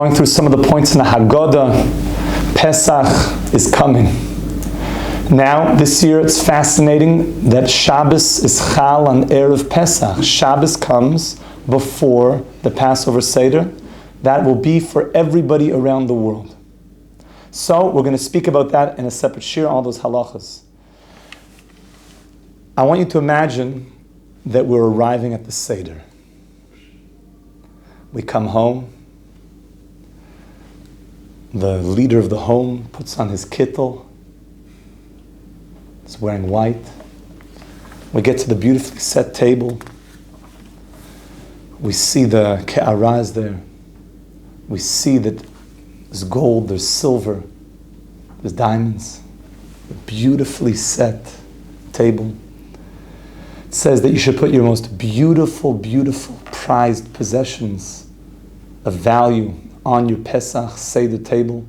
Going through some of the points in the Haggadah. Pesach is coming. Now, this year it's fascinating that Shabbos is Chal on Erev Pesach. Shabbos comes before the Passover Seder. That will be for everybody around the world. So, we're going to speak about that in a separate shir, all those halachas. I want you to imagine that we're arriving at the Seder. We come home. The leader of the home puts on his kittel. He's wearing white. We get to the beautifully set table. We see the ke'araz there. We see that there's gold, there's silver, there's diamonds. A beautifully set table. It says that you should put your most beautiful, beautiful prized possessions of value on your Pesach Seder table.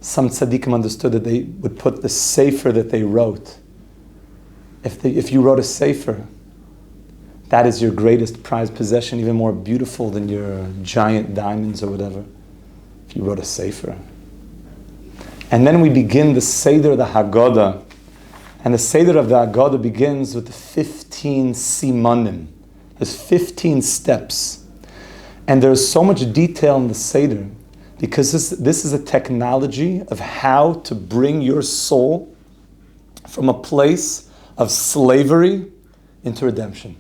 Some tzaddikim understood that they would put the sefer that they wrote. If you wrote a sefer, that is your greatest prized possession, even more beautiful than your giant diamonds or whatever, if you wrote a sefer. And then we begin the Seder of the Haggadah. And the Seder of the Haggadah begins with the 15 simanim. There's 15 steps. And there's so much detail in the Seder because this is a technology of how to bring your soul from a place of slavery into redemption.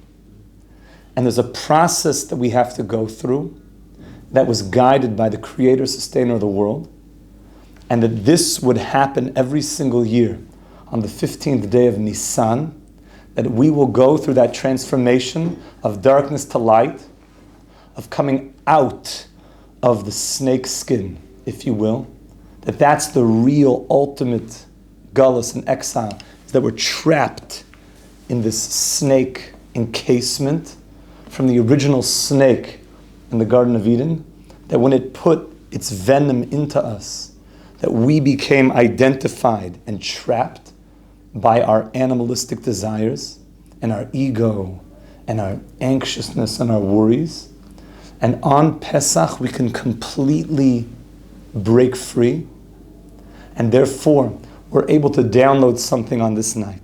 And there's a process that we have to go through that was guided by the Creator, Sustainer of the world, and that this would happen every single year on the 15th day of Nissan, that we will go through that transformation of darkness to light, of coming out of the snake skin, if you will, that's the real ultimate gullus and exile, is that we're trapped in this snake encasement from the original snake in the Garden of Eden, that when it put its venom into us, that we became identified and trapped by our animalistic desires and our ego and our anxiousness and our worries. And on Pesach, we can completely break free. And therefore, we're able to download something on this night.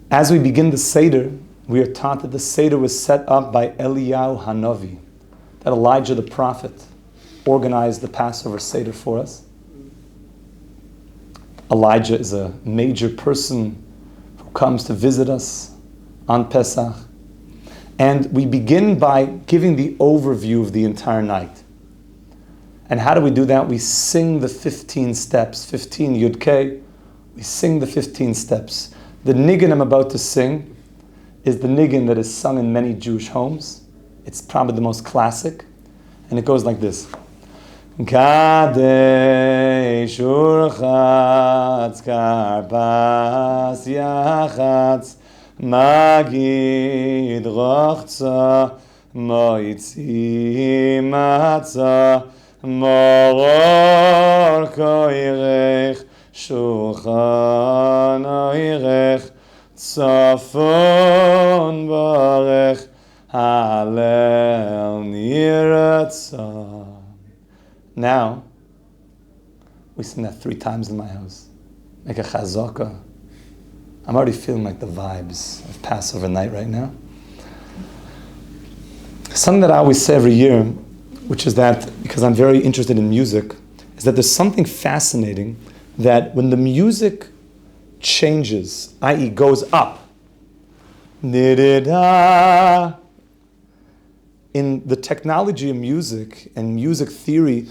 As we begin the Seder, we are taught that the Seder was set up by Eliyahu Hanavi, that Elijah the prophet organized the Passover Seder for us. Elijah is a major person who comes to visit us on Pesach. And we begin by giving the overview of the entire night. And how do we do that? We sing the 15 steps, 15 Yud Kei. We sing the 15 steps. The niggin I'm about to sing is the niggin that is sung in many Jewish homes. It's probably the most classic. And it goes like this. Kadesh urchatz karpas yachatz magid rochza moitzi matzah moror koirech shulchan oirech tzafon barech halel niratzah. Now, we sing that 3 times in my house. Make a chazaka. I'm already feeling like the vibes of Passover night right now. Something that I always say every year, which is that, because I'm very interested in music, is that there's something fascinating that when the music changes, i.e. goes up, in the technology of music and music theory,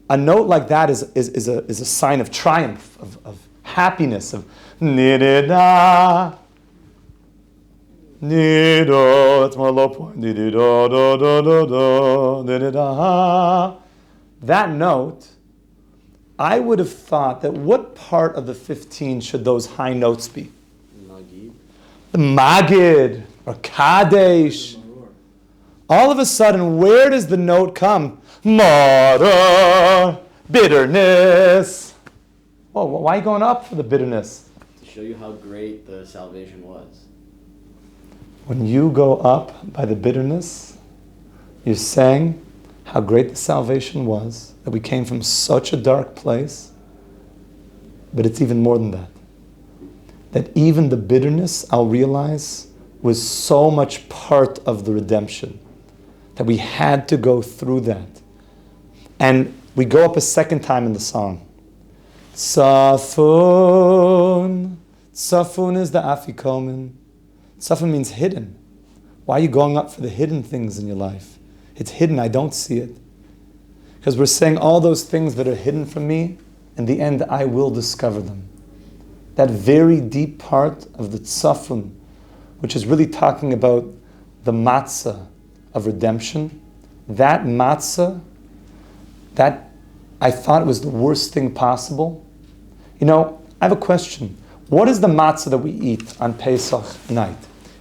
a note like that is a sign of triumph, of happiness, of nidida, nido. That's more low point. Nidida, da da da da, nidida. That note, I would have thought that what part of the 15 should those high notes be? Magid. The magid or kadesh. All of a sudden, where does the note come? Murder, bitterness. Oh, why are you going up for the bitterness? To show you how great the salvation was. When you go up by the bitterness, you're saying how great the salvation was, that we came from such a dark place, but it's even more than that. That even the bitterness, I'll realize, was so much part of the redemption, that we had to go through that. And we go up a second time in the song. Tzafun. Tzafun is the afikomen. Tzafun means hidden. Why are you going up for the hidden things in your life? It's hidden, I don't see it. Because we're saying all those things that are hidden from me, in the end I will discover them. That very deep part of the tzafun, which is really talking about the matzah of redemption, that matzah, that I thought was the worst thing possible. You know, I have a question. What is the matzah that we eat on Pesach night?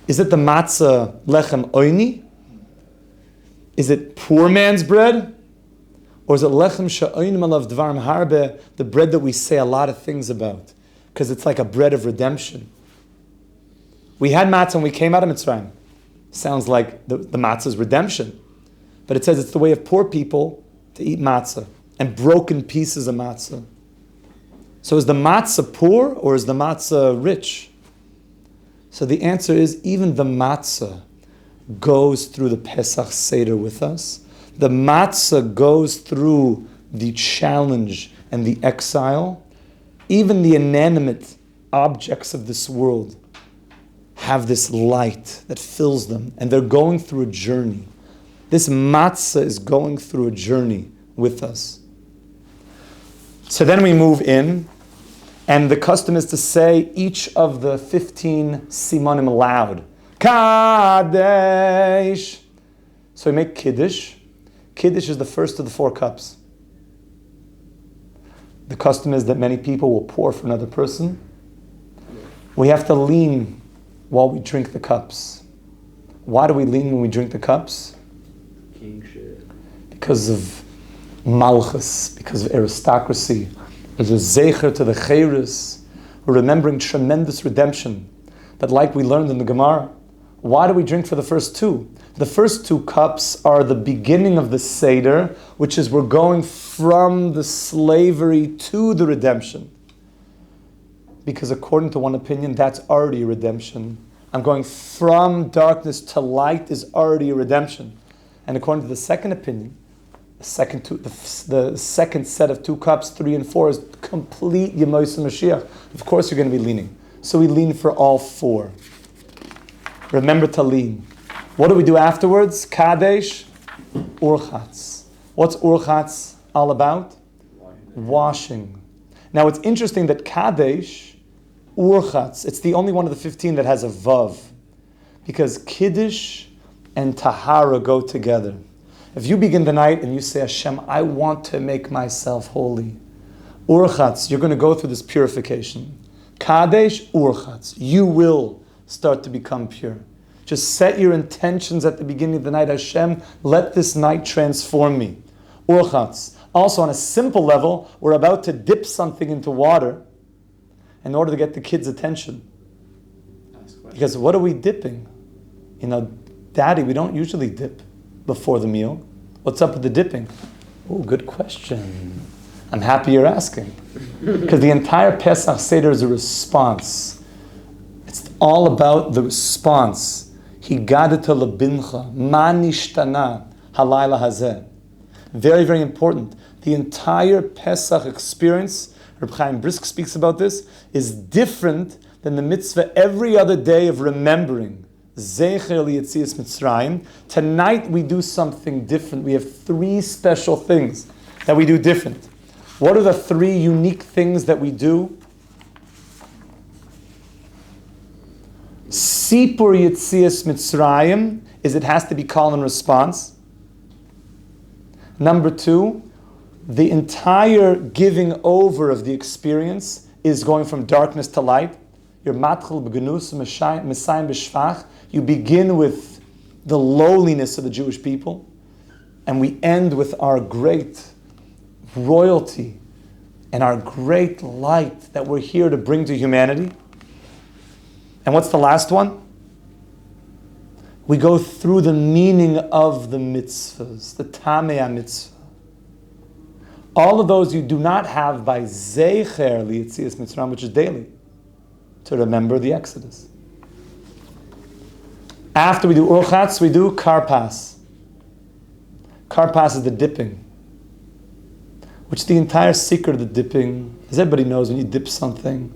Is it the matzah lechem oini? Is it poor man's bread? Or is it lechem she'oinim alav dvarim harbe, the bread that we say a lot of things about? Because it's like a bread of redemption. We had matzah when we came out of Mitzrayim. Sounds like the matzah is redemption. But it says it's the way of poor people to eat matzah and broken pieces of matzah. So is the matzah poor or is the matzah rich? So the answer is even the matzah goes through the Pesach Seder with us. The matzah goes through the challenge and the exile. Even the inanimate objects of this world have this light that fills them, and they're going through a journey. This matzah is going through a journey with us. So then we move in, and the custom is to say each of the 15 simanim aloud. Kadesh. So we make Kiddush. Kiddush is the first of the 4 cups. The custom is that many people will pour for another person. We have to lean while we drink the cups. Why do we lean when we drink the cups? Kingship. Because of malchus, because of aristocracy. There's a zecher to the cheres. We're remembering tremendous redemption. But like we learned in the Gemara, why do we drink for the first 2? The first 2 cups are the beginning of the Seder, which is we're going from the slavery to the redemption. Because according to one opinion, that's already a redemption. I'm going from darkness to light is already a redemption. And according to the second opinion, the second set of 2 cups, 3 and 4, is complete Yemois Mashiach. Of course you're going to be leaning. So we lean for all 4. Remember to lean. What do we do afterwards? Kadesh, Urchatz. What's Urchatz all about? Washing. Now it's interesting that Kadesh, Urchatz, it's the only one of the 15 that has a Vav. Because Kiddush and Tahara go together. If you begin the night and you say, Hashem, I want to make myself holy. Urchatz, you're going to go through this purification. Kadesh, Urchatz, you will start to become pure. Just set your intentions at the beginning of the night. Hashem, let this night transform me. Urchatz. Also on a simple level, we're about to dip something into water in order to get the kids' attention. Because what are we dipping? You know, Daddy, we don't usually dip before the meal. What's up with the dipping? Oh, good question. I'm happy you're asking. Because the entire Pesach Seder is a response. It's all about the response. Higadata lebincha, ma nishtana halayla hazeh. Very, very important. The entire Pesach experience, Rabbi Chaim Brisk speaks about this, is different than the mitzvah every other day of remembering. Zecher liyetzias Mitzrayim. Tonight we do something different. We have 3 special things that we do different. What are the 3 unique things that we do? Sipur Yetzias Mitzrayim is it has to be call and response. Number 2, the entire giving over of the experience is going from darkness to light. Your matchel b'genus mesayim b'shvach. You begin with the lowliness of the Jewish people, and we end with our great royalty and our great light that we're here to bring to humanity. And what's the last one? We go through the meaning of the mitzvahs, the Tamei mitzvah. All of those you do not have by Zecher Li'Yetzias Mitzrayim, which is daily, to remember the Exodus. After we do Urchatz, we do Karpas. Karpas is the dipping, which the entire secret of the dipping, as everybody knows, when you dip something,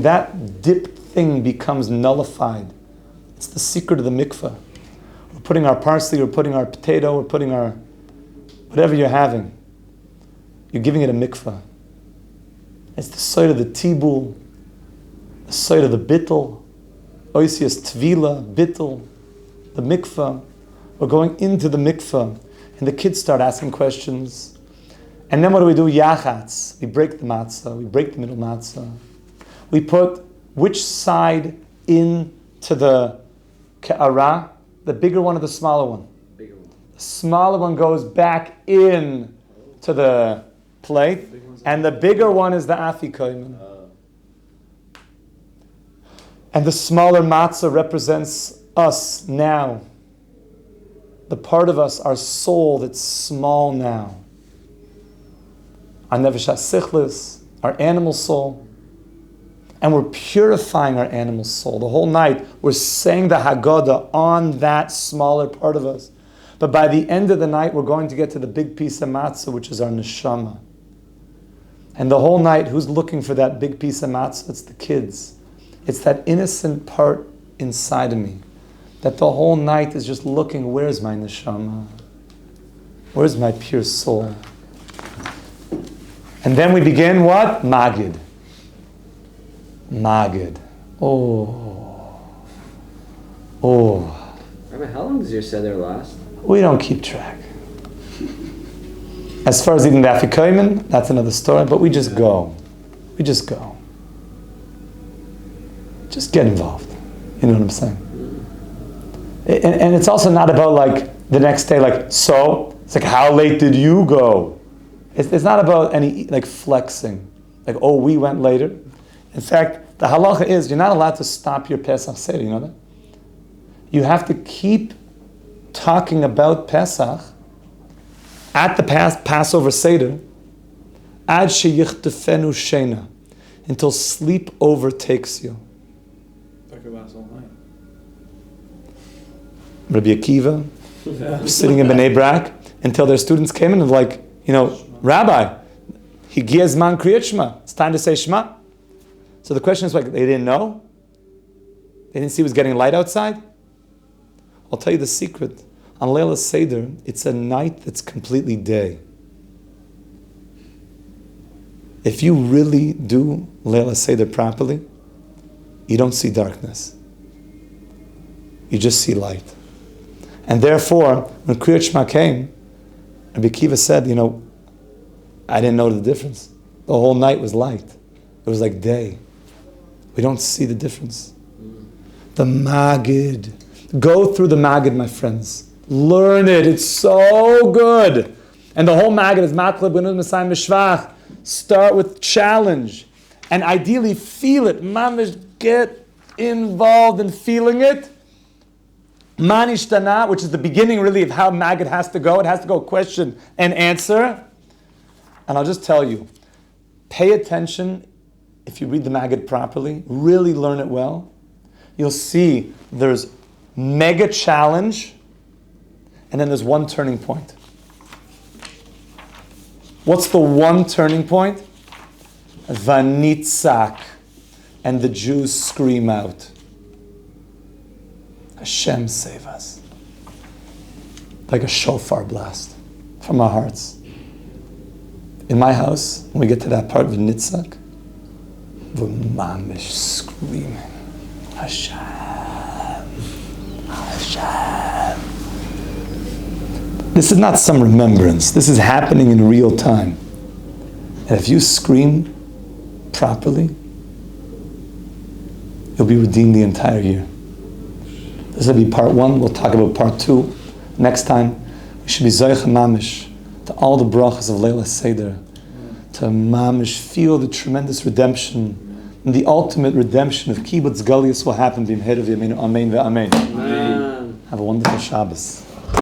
that dip thing becomes nullified. It's the secret of the mikveh. We're putting our parsley, we're putting our potato, we're putting our whatever you're having. You're giving it a mikveh. It's the side of the tibul, the side of the bittul, oisias tvila, bittul, the mikveh. We're going into the mikveh, and the kids start asking questions. And then what do? Yachatz. We break the matzah, we break the middle matzah. We put which side into the ke'ara, the bigger one or the smaller one? Bigger one. The smaller one goes back in to the plate, and the bigger one is the afikomen. And the smaller matzah represents us now. The part of us, our soul that's small now. Our nefesh hasichlis, our animal soul. And we're purifying our animal soul. The whole night, we're saying the Haggadah on that smaller part of us. But by the end of the night, we're going to get to the big piece of matzah, which is our neshama. And the whole night, who's looking for that big piece of matzah? It's the kids. It's that innocent part inside of me that the whole night is just looking, where's my neshama? Where's my pure soul? And then we begin what? Magid. Magid. Oh. Rabbi, how long does your Seder last? We don't keep track. As far as eating the afikomen, that's another story, but we just go. We just go. Just get involved. You know what I'm saying? And it's also not about like the next day, like, so, it's like, how late did you go? It's not about any like flexing. Like, oh, we went later. In fact, the halacha is you're not allowed to stop your Pesach Seder, you know that? You have to keep talking about Pesach at the Passover Seder ad sheyichtefenu shena, until sleep overtakes you. That could last all night. Rabbi Akiva, sitting in Bnei Brak, until their students came in and like, you know, Rabbi, Higia Zman Kriyat Shema. It's time to say Shema. So the question is, like, they didn't know? They didn't see it was getting light outside? I'll tell you the secret. On Leila Seder, it's a night that's completely day. If you really do Leila Seder properly, you don't see darkness. You just see light. And therefore, when Kriyat Shema came, Rabbi Akiva said, you know, I didn't know the difference. The whole night was light. It was like day. We don't see the difference. The magid. Go through the magid, my friends. Learn it. It's so good. And the whole magid is matlab b'nuz Messiah mishvach. Start with challenge. And ideally feel it. Mamish, get involved in feeling it. Manishtana, which is the beginning really of how magid has to go. It has to go question and answer. And I'll just tell you, pay attention if you read the magid properly, really learn it well. You'll see there's mega challenge, and then there's one turning point. What's the one turning point? Vanitzak, and the Jews scream out, Hashem save us. Like a shofar blast from our hearts. In my house, when we get to that part of Nitzak, we're mamish screaming, Hashem, Hashem. This is not some remembrance. This is happening in real time. And if you scream properly, you'll be redeemed the entire year. This will be part 1. We'll talk about part 2 next time. We should be Zoycha Mamish to all the brachas of Leila Seder, to Mamish feel the tremendous redemption And the ultimate redemption of Kibbutz Galius will happen. Amen, amen, amen. Amen. Have a wonderful Shabbos.